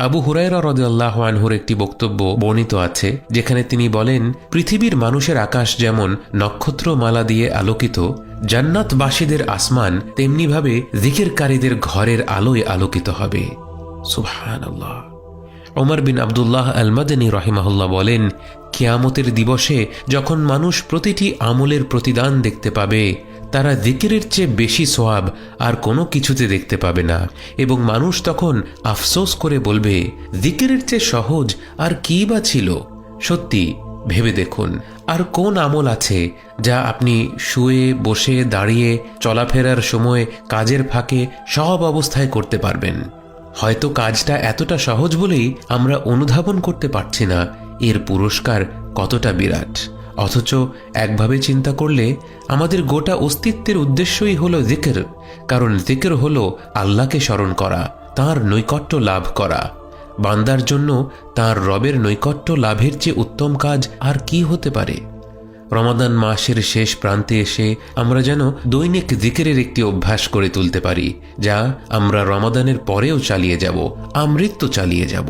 আবু হুরায়রা রাদিয়াল্লাহু আনহুর একটি বক্তব্য বর্ণিত আছে, যেখানে তিনি বলেন, পৃথিবীর মানুষের আকাশ যেমন নক্ষত্রমালা দিয়ে আলোকিত, জান্নাতবাসীদের আসমান তেমনিভাবে জিকিরকারীদের ঘরের আলোয় আলোকিত হবে। সুবহানাল্লাহ। ওমর বিন আবদুল্লাহ আল মাদানী রাহিমাহুল্লাহ বলেন, কিয়ামতের দিবসে যখন মানুষ প্রতিটি আমলের প্রতিদান দেখতে পাবে, তারা জিকিরের চেয়ে বেশি সওয়াব আর কোনো কিছুতে দেখতে পাবে না, এবং মানুষ তখন আফসোস করে বলবে, জিকিরের চেয়ে সহজ আর কী বা ছিল। সত্যি ভেবে দেখুন, আর কোন আমল আছে যা আপনি শুয়ে বসে দাঁড়িয়ে চলাফেরার সময় কাজের ফাঁকে সব অবস্থায় করতে পারবেন? হয়তো কাজটা এতটা সহজ বলেই আমরা অনুধাবন করতে পারছি না এর পুরস্কার কতটা বিরাট। অথচ একভাবে চিন্তা করলে আমাদের গোটা অস্তিত্বের উদ্দেশ্যই হলো জিকির, কারণ জিকির হলো আল্লাহকে স্মরণ করা, তাঁর নৈকট্য লাভ করা। বান্দার জন্য তাঁর রবের নৈকট্য লাভের চেয়ে উত্তম কাজ আর কি হতে পারে? রমাদান মাসের শেষ প্রান্তে এসে আমরা যেন দৈনিক জিকিরের একটি অভ্যাস করে তুলতে পারি, যা আমরা রমাদানের পরেও চালিয়ে যাব, আমৃত্যু চালিয়ে যাব।